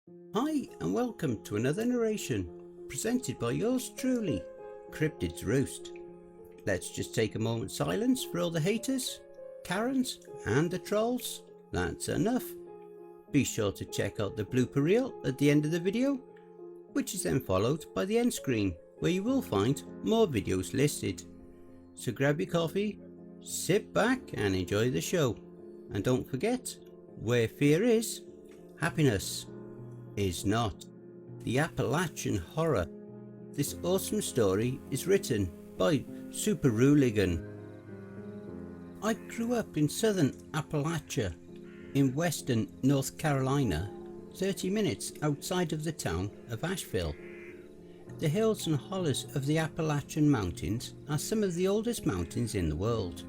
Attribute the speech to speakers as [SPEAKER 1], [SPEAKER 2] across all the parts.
[SPEAKER 1] Hi and welcome to another narration, presented by yours truly, Cryptids Roost. Let's just take a moment's silence for all the haters, Karens and the trolls. That's enough. Be sure to check out the blooper reel at the end of the video, which is then followed by the end screen, where you will find more videos listed. So grab your coffee, sit back and enjoy the show. And don't forget, where fear is, happiness is not. The Appalachian Horror. This awesome story is written by Subaruligan. I grew up in southern Appalachia in western North Carolina, 30 minutes outside of the town of Asheville. The hills and hollows of the Appalachian Mountains are some of the oldest mountains in the world,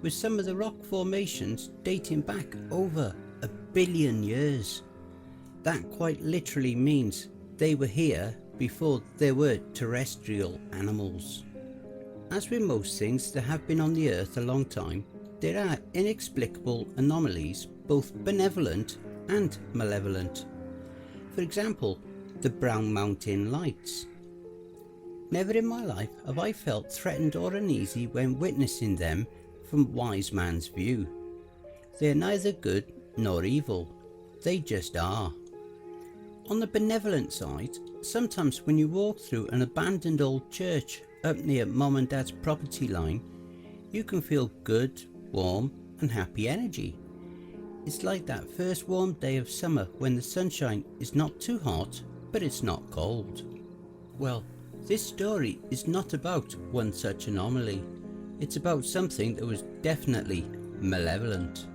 [SPEAKER 1] with some of the rock formations dating back over 1 billion years. That quite literally means they were here before there were terrestrial animals. As with most things that have been on the earth a long time, there are inexplicable anomalies, both benevolent and malevolent. For example, the Brown Mountain Lights. Never in my life have I felt threatened or uneasy when witnessing them from wise man's view. They are neither good nor evil, they just are. On the benevolent side, sometimes when you walk through an abandoned old church up near mom and dad's property line, you can feel good, warm and happy energy. It's like that first warm day of summer when the sunshine is not too hot, but it's not cold. Well, this story is not about one such anomaly. It's about something that was definitely malevolent.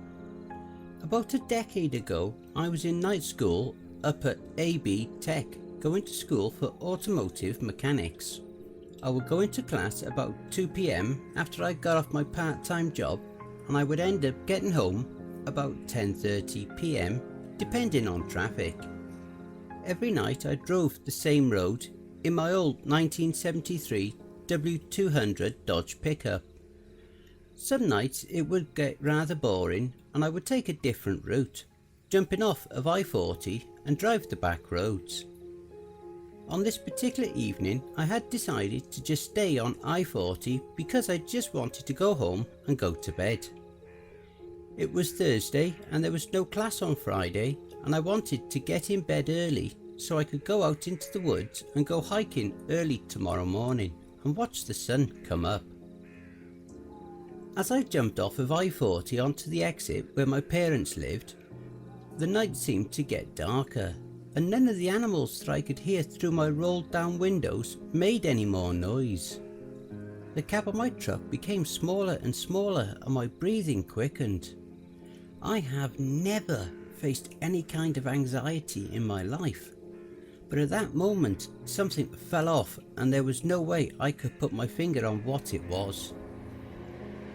[SPEAKER 1] About a decade ago, I was in night school up at AB Tech, going to school for automotive mechanics. I would go into class about 2 PM after I got off my part-time job, and I would end up getting home about 10:30 PM depending on traffic. Every night I drove the same road in my old 1973 W200 Dodge pickup. Some nights it would get rather boring and I would take a different route, jumping off of I-40 and drive the back roads. On this particular evening I had decided to just stay on I-40 because I just wanted to go home and go to bed. It was Thursday and there was no class on Friday, and I wanted to get in bed early so I could go out into the woods and go hiking early tomorrow morning and watch the sun come up. As I jumped off of I-40 onto the exit where my parents lived, the night seemed to get darker, and none of the animals that I could hear through my rolled down windows made any more noise. The cab of my truck became smaller and smaller and my breathing quickened. I have never faced any kind of anxiety in my life, but at that moment something fell off and there was no way I could put my finger on what it was.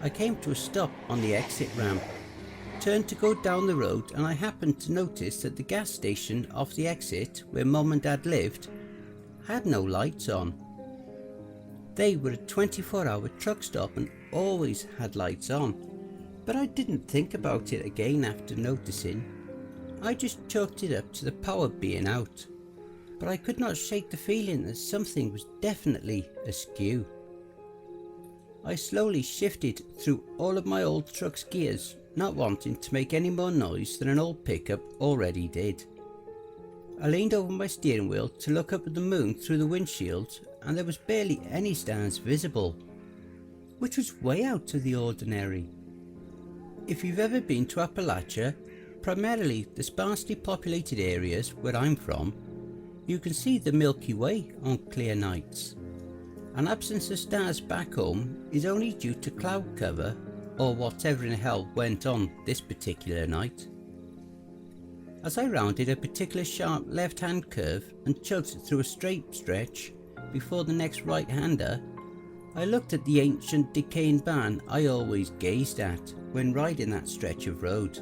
[SPEAKER 1] I came to a stop on the exit ramp, turned to go down the road, and I happened to notice that the gas station off the exit where mum and dad lived had no lights on. They were a 24-hour truck stop and always had lights on, but I didn't think about it again after noticing. I just chalked it up to the power being out, but I could not shake the feeling that something was definitely askew. I slowly shifted through all of my old truck's gears, not wanting to make any more noise than an old pickup already did. I leaned over my steering wheel to look up at the moon through the windshield, and there was barely any stars visible, which was way out of the ordinary. If you've ever been to Appalachia, primarily the sparsely populated areas where I'm from, you can see the Milky Way on clear nights. An absence of stars back home is only due to cloud cover or whatever in hell went on this particular night. As I rounded a particular sharp left-hand curve and chugged through a straight stretch before the next right-hander, I looked at the ancient decaying barn I always gazed at when riding that stretch of road,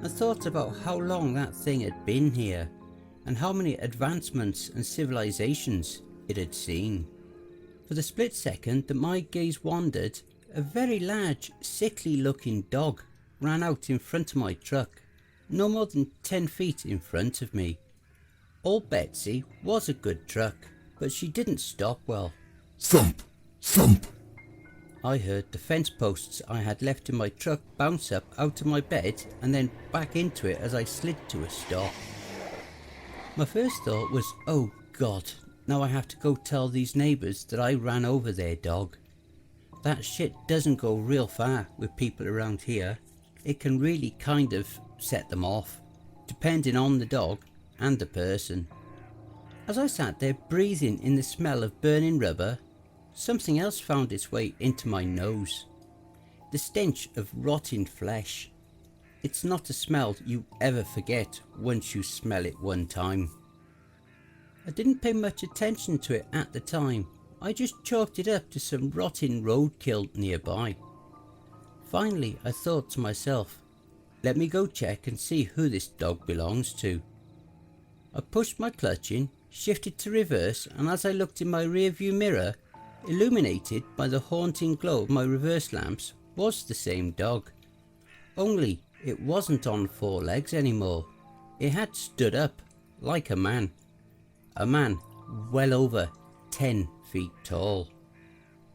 [SPEAKER 1] and thought about how long that thing had been here and how many advancements and civilizations it had seen. For the split second that my gaze wandered, a very large, sickly looking dog ran out in front of my truck, no more than 10 feet in front of me. Old Betsy was a good truck, but she didn't stop well.
[SPEAKER 2] Thump! Thump!
[SPEAKER 1] I heard the fence posts I had left in my truck bounce up out of my bed and then back into it as I slid to a stop. My first thought was, oh God, now I have to go tell these neighbours that I ran over their dog. That shit doesn't go real far with people around here. It can really kind of set them off, depending on the dog and the person. As I sat there breathing in the smell of burning rubber, something else found its way into my nose. The stench of rotting flesh. It's not a smell you ever forget once you smell it one time. I didn't pay much attention to it at the time. I just chalked it up to some rotting roadkill nearby. Finally, I thought to myself, let me go check and see who this dog belongs to. I pushed my clutch in, shifted to reverse, and as I looked in my rearview mirror, illuminated by the haunting glow of my reverse lamps, was the same dog. Only it wasn't on 4 legs anymore. It had stood up, like a man. A man well over 10 feet tall.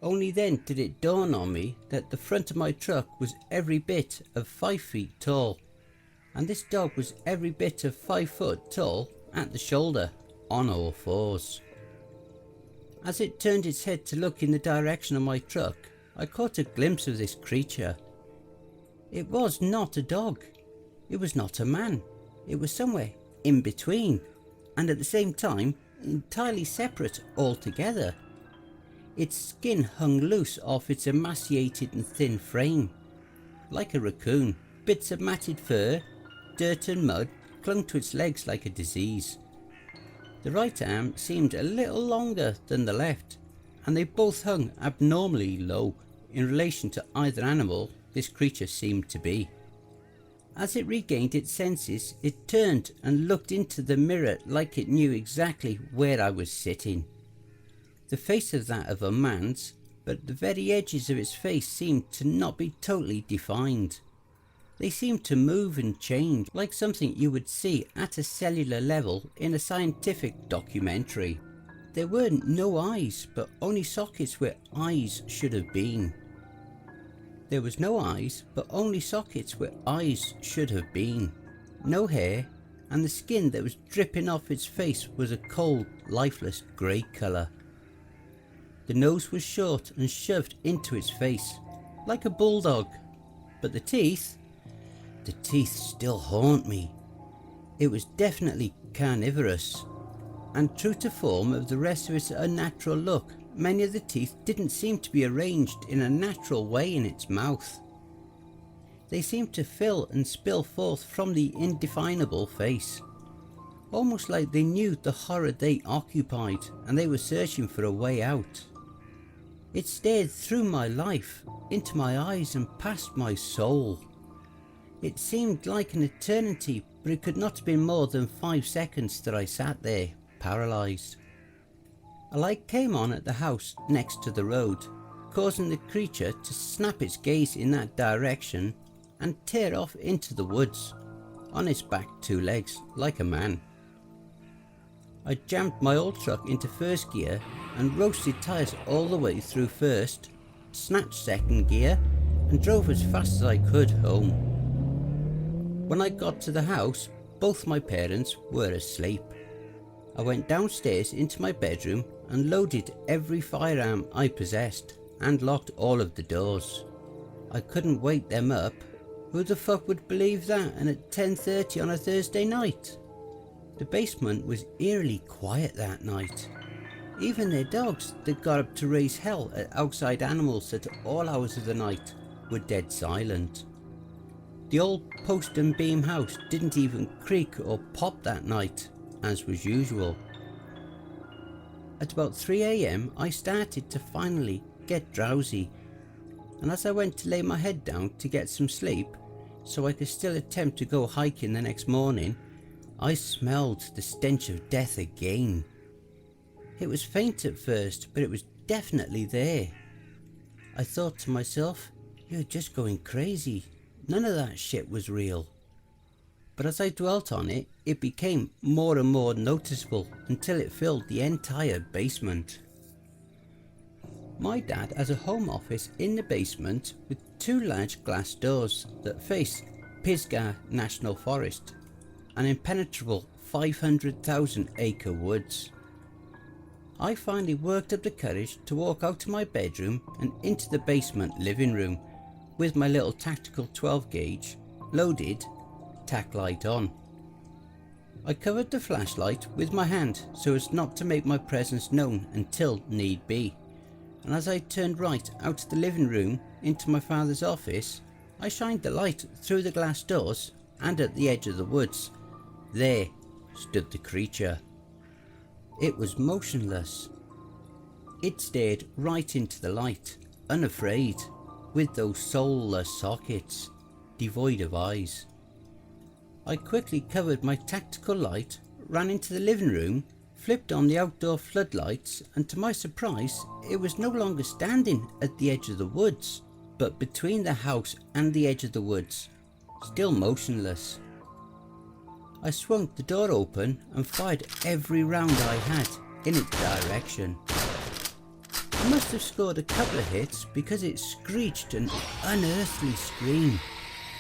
[SPEAKER 1] Only then did it dawn on me that the front of my truck was every bit of 5 feet tall, and this dog was every bit of 5 foot tall at the shoulder, on all 4s. As it turned its head to look in the direction of my truck, I caught a glimpse of this creature. It was not a dog. It was not a man. It was somewhere in between, and at the same time entirely separate altogether. Its skin hung loose off its emaciated and thin frame. Like a raccoon, bits of matted fur, dirt and mud clung to its legs like a disease. The right arm seemed a little longer than the left, and they both hung abnormally low in relation to either animal this creature seemed to be. As it regained its senses, it turned and looked into the mirror like it knew exactly where I was sitting. The face of that of a man's, but the very edges of its face seemed to not be totally defined. They seemed to move and change like something you would see at a cellular level in a scientific documentary. There were no eyes, but only sockets where eyes should have been. There was no eyes, but only sockets where eyes should have been. No hair, and the skin that was dripping off its face was a cold, lifeless grey colour. The nose was short and shoved into its face, like a bulldog, but the teeth still haunt me. It was definitely carnivorous, and true to form of the rest of its unnatural look, many of the teeth didn't seem to be arranged in a natural way in its mouth. They seemed to fill and spill forth from the indefinable face, almost like they knew the horror they occupied and they were searching for a way out. It stared through my life, into my eyes and past my soul. It seemed like an eternity, but it could not have been more than 5 seconds that I sat there, paralysed. A light came on at the house next to the road, causing the creature to snap its gaze in that direction and tear off into the woods, on its back 2 legs, like a man. I jammed my old truck into first gear and roasted tyres all the way through first, snatched second gear and drove as fast as I could home. When I got to the house, both my parents were asleep. I went downstairs into my bedroom and loaded every firearm I possessed and locked all of the doors. I couldn't wake them up. Who the fuck would believe that, and at 10:30 on a Thursday night? The basement was eerily quiet that night. Even their dogs that got up to raise hell at outside animals at all hours of the night were dead silent. The old post and beam house didn't even creak or pop that night, as was usual. At about 3 AM I started to finally get drowsy, and as I went to lay my head down to get some sleep so I could still attempt to go hiking the next morning, I smelled the stench of death again. It was faint at first, but it was definitely there. I thought to myself, you're just going crazy. None of that shit was real. but as I dwelt on it, it became more and more noticeable until it filled the entire basement. My dad has a home office in the basement with 2 large glass doors that face Pisgah National Forest, an impenetrable 500,000 acre woods. I finally worked up the courage to walk out of my bedroom and into the basement living room with my little tactical 12 gauge loaded, tack light on. I covered the flashlight with my hand so as not to make my presence known until need be, and as I turned right out of the living room into my father's office, I shined the light through the glass doors, and at the edge of the woods, there stood the creature. It was motionless. It stared right into the light, unafraid, with those soulless sockets, devoid of eyes. I quickly covered my tactical light, ran into the living room, flipped on the outdoor floodlights, and to my surprise, it was no longer standing at the edge of the woods, but between the house and the edge of the woods, still motionless. I swung the door open and fired every round I had in its direction. I must have scored a couple of hits because it screeched an unearthly scream,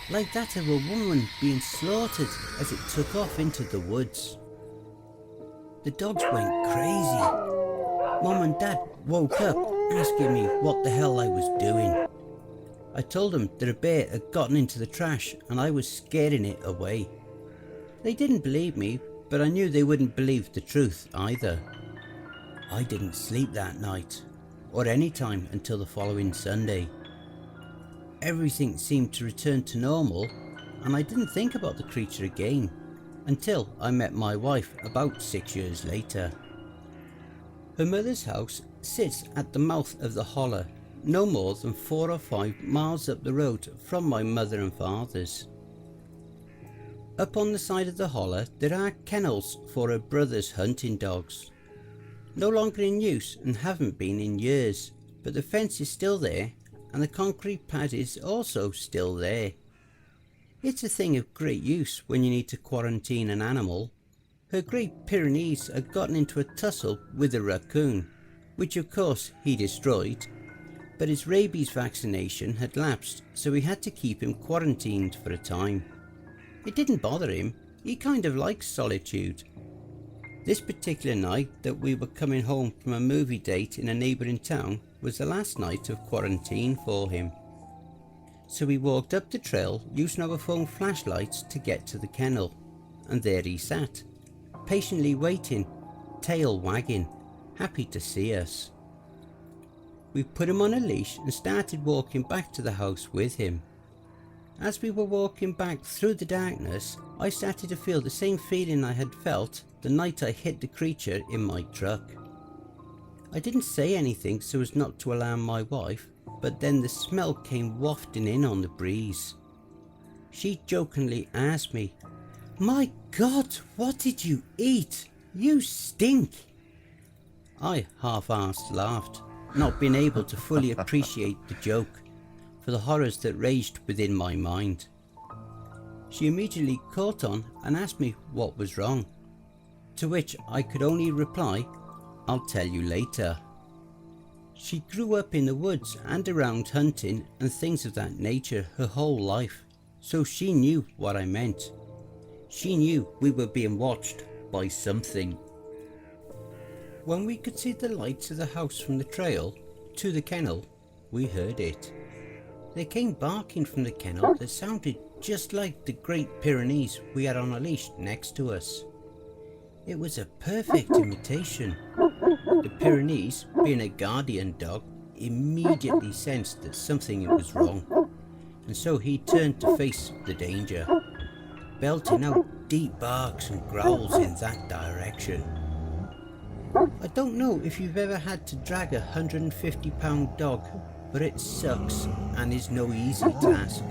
[SPEAKER 1] like that of a woman being slaughtered as it took off into the woods. The dogs went crazy. Mum and Dad woke up asking me what the hell I was doing. I told them that a bear had gotten into the trash and I was scaring it away. They didn't believe me, but I knew they wouldn't believe the truth either. I didn't sleep that night, or any time until the following Sunday. Everything seemed to return to normal, and I didn't think about the creature again until I met my wife about 6 years later. Her mother's house sits at the mouth of the holler, no more than 4 or 5 miles up the road from my mother and father's. Up on the side of the holler there are kennels for her brother's hunting dogs. No longer in use and haven't been in years, but the fence is still there and the concrete pad is also still there. It's a thing of great use when you need to quarantine an animal. Her Great Pyrenees had gotten into a tussle with a raccoon, which of course he destroyed, but his rabies vaccination had lapsed, so we had to keep him quarantined for a time. It didn't bother him, he kind of likes solitude. This particular night that we were coming home from a movie date in a neighbouring town was the last night of quarantine for him. So we walked up the trail using our phone flashlights to get to the kennel, and there he sat, patiently waiting, tail wagging, happy to see us. We put him on a leash and started walking back to the house with him. As we were walking back through the darkness, I started to feel the same feeling I had felt the night I hit the creature in my truck. I didn't say anything so as not to alarm my wife, but then the smell came wafting in on the breeze. She jokingly asked me, "My God, what did you eat? You stink!" I half-arsed laughed, not being able to fully appreciate the joke, for the horrors that raged within my mind. She immediately caught on and asked me what was wrong, to which I could only reply, "I'll tell you later." She grew up in the woods and around hunting and things of that nature her whole life, so she knew what I meant. She knew we were being watched by something. When we could see the lights of the house from the trail to the kennel, we heard it. There came barking from the kennel that sounded just like the Great Pyrenees we had on a leash next to us. It was a perfect imitation. The Pyrenees, being a guardian dog, immediately sensed that something was wrong, and so he turned to face the danger, belting out deep barks and growls in that direction. I don't know if you've ever had to drag a 150-pound dog, but it sucks and is no easy task.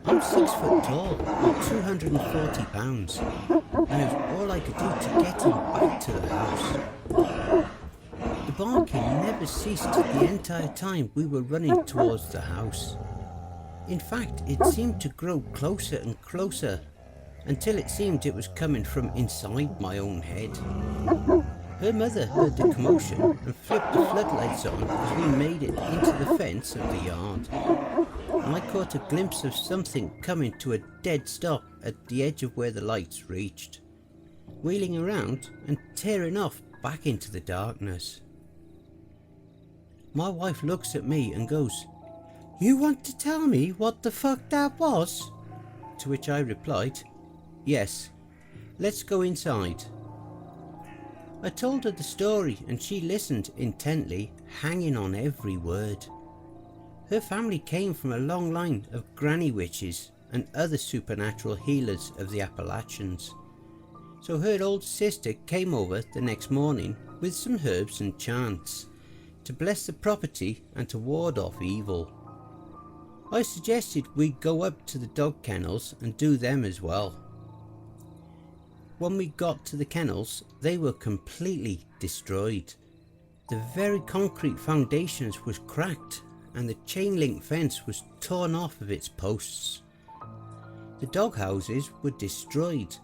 [SPEAKER 1] I'm 6 foot tall and 240 pounds, and it was all I could do to get him back to the house. The barking never ceased the entire time we were running towards the house. In fact, it seemed to grow closer and closer, until it seemed it was coming from inside my own head. Her mother heard the commotion and flipped the floodlights on as we made it into the fence of the yard, and I caught a glimpse of something coming to a dead stop at the edge of where the lights reached, wheeling around and tearing off back into the darkness. My wife looks at me and goes, "You want to tell me what the fuck that was?" To which I replied, "Yes, let's go inside." I told her the story and she listened intently, hanging on every word. Her family came from a long line of granny witches and other supernatural healers of the Appalachians. So her older sister came over the next morning with some herbs and chants to bless the property and to ward off evil. I suggested we go up to the dog kennels and do them as well. When we got to the kennels, they were completely destroyed. The very concrete foundations was cracked and the chain link fence was torn off of its posts. The dog houses were destroyed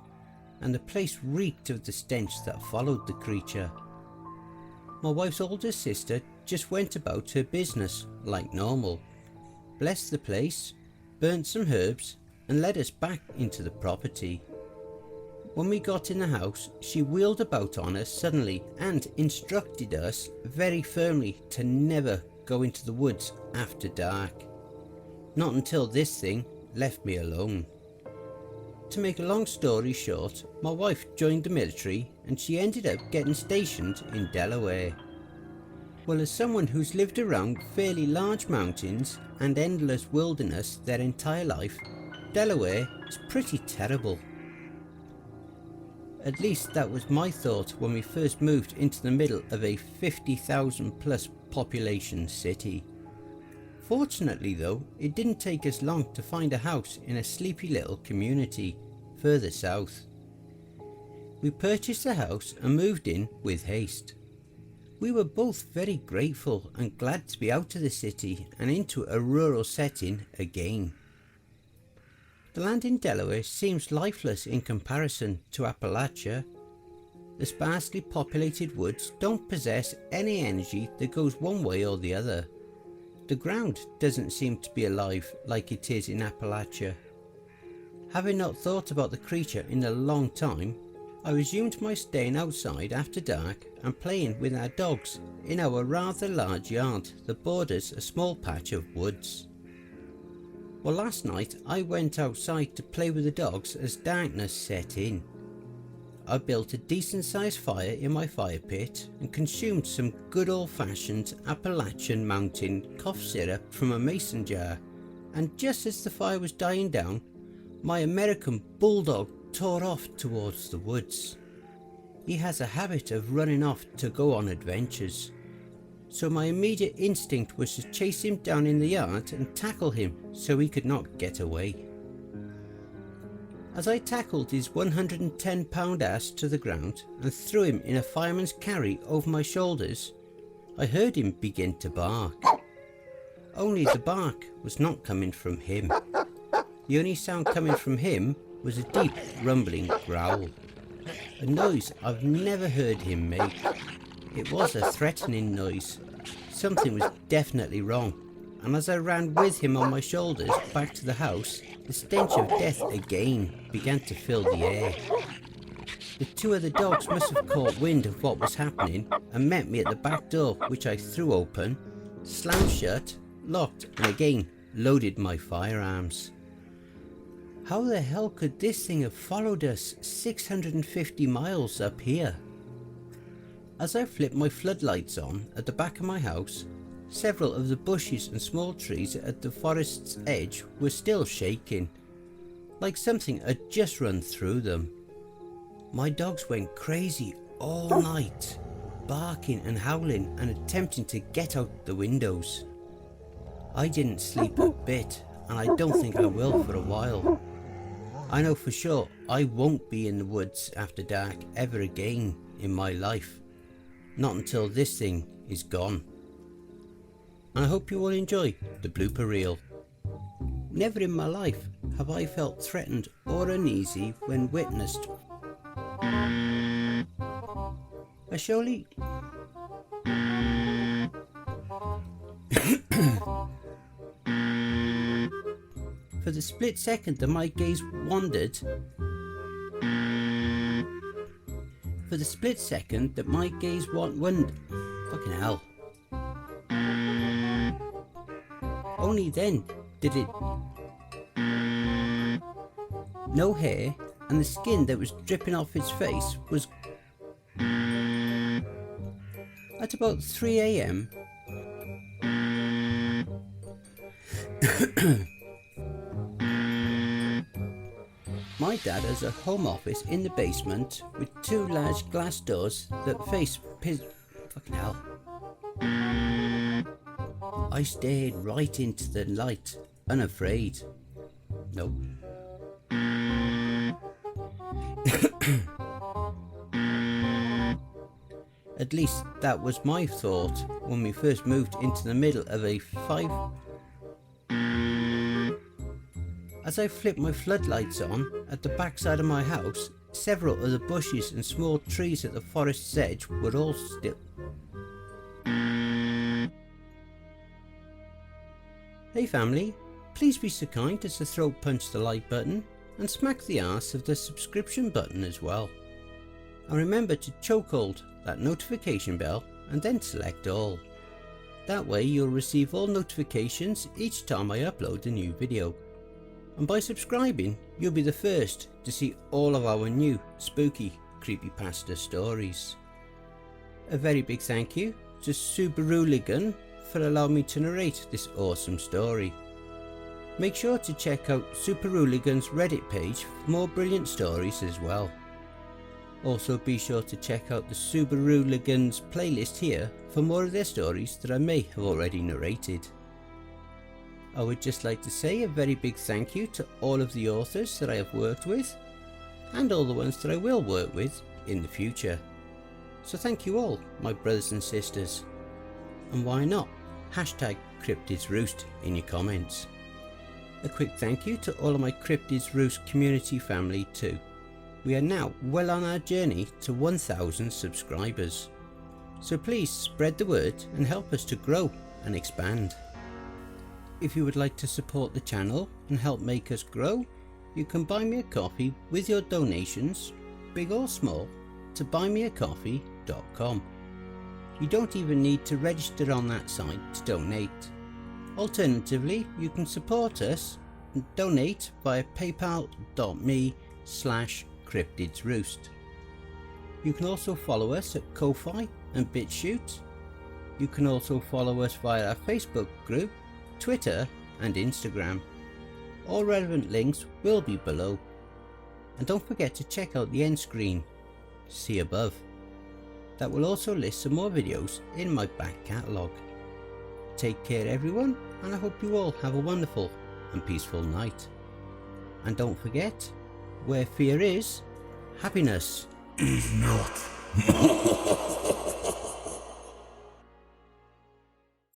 [SPEAKER 1] and the place reeked of the stench that followed the creature. My wife's older sister just went about her business like normal, blessed the place, burnt some herbs and led us back into the property. When we got in the house, she wheeled about on us suddenly and instructed us very firmly to never go into the woods after dark. Not until this thing left me alone. To make a long story short, my wife joined the military and she ended up getting stationed in Delaware. Well, as someone who's lived around fairly large mountains and endless wilderness their entire life, Delaware is pretty terrible. At least that was my thought when we first moved into the middle of a 50,000 plus population city. Fortunately though, it didn't take us long to find a house in a sleepy little community further south. We purchased a house and moved in with haste. We were both very grateful and glad to be out of the city and into a rural setting again. The land in Delaware seems lifeless in comparison to Appalachia. The sparsely populated woods don't possess any energy that goes one way or the other. The ground doesn't seem to be alive like it is in Appalachia. Having not thought about the creature in a long time, I resumed my staying outside after dark and playing with our dogs in our rather large yard that borders a small patch of woods. Well, last night I went outside to play with the dogs as darkness set in. I built a decent sized fire in my fire pit and consumed some good old fashioned Appalachian Mountain cough syrup from a mason jar, and just as the fire was dying down, my American bulldog tore off towards the woods. He has a habit of running off to go on adventures, so my immediate instinct was to chase him down in the yard and tackle him so he could not get away. As I tackled his 110-pound ass to the ground and threw him in a fireman's carry over my shoulders, I heard him begin to bark. Only the bark was not coming from him. The only sound coming from him was a deep rumbling growl, a noise I've never heard him make. It was a threatening noise. Something was definitely wrong, and as I ran with him on my shoulders back to the house, the stench of death again began to fill the air. The two other dogs must have caught wind of what was happening and met me at the back door, which I threw open, slammed shut, locked, and again loaded my firearms. How the hell could this thing have followed us 650 miles up here? As I flipped my floodlights on at the back of my house, several of the bushes and small trees at the forest's edge were still shaking, like something had just run through them. My dogs went crazy all night, barking and howling and attempting to get out the windows. I didn't sleep a bit, and I don't think I will for a while. I know for sure I won't be in the woods after dark ever again in my life. Not until this thing is gone. And I hope you all enjoy the blooper reel. Never in my life have I felt threatened or uneasy when witnessed a surely for the split second that my gaze wandered fucking hell. Only then did it. No hair, and the skin that was dripping off its face was. At about 3 AM, my dad has a home office in the basement with 2 large glass doors that face fucking hell. I stared right into the light, unafraid. No. At least that was my thought when we first moved into the middle of a 5. As I flipped my floodlights on at the backside of my house, several of the bushes and small trees at the forest's edge were all still. Hey family, please be so kind as to throat punch the like button and smack the arse of the subscription button as well. And remember to chokehold that notification bell and then select all. That way you'll receive all notifications each time I upload a new video. And by subscribing, you'll be the first to see all of our new spooky creepypasta stories. A very big thank you to Subaruligan for allowing me to narrate this awesome story. Make sure to check out Subaruligan's Reddit page for more brilliant stories as well. Also be sure to check out the Subaruligan's playlist here for more of their stories that I may have already narrated. I would just like to say a very big thank you to all of the authors that I have worked with, and all the ones that I will work with in the future. So thank you all, my brothers and sisters. And why not hashtag cryptidsroost in your comments. A quick thank you to all of my Cryptids Roost community family too. We are now well on our journey to 1,000 subscribers. So please spread the word and help us to grow and expand. If you would like to support the channel and help make us grow, you can buy me a coffee with your donations, big or small, to buymeacoffee.com. You don't even need to register on that site to donate. Alternatively, you can support us and donate via paypal.me/cryptidsroost. You can also follow us at Ko-Fi and BitChute. You can also follow us via our Facebook group, Twitter and Instagram. All relevant links will be below. And don't forget to check out the end screen, see above. That will also list some more videos in my back catalogue. Take care everyone, and I hope you all have a wonderful and peaceful night. And don't forget, where fear is, happiness
[SPEAKER 2] is not.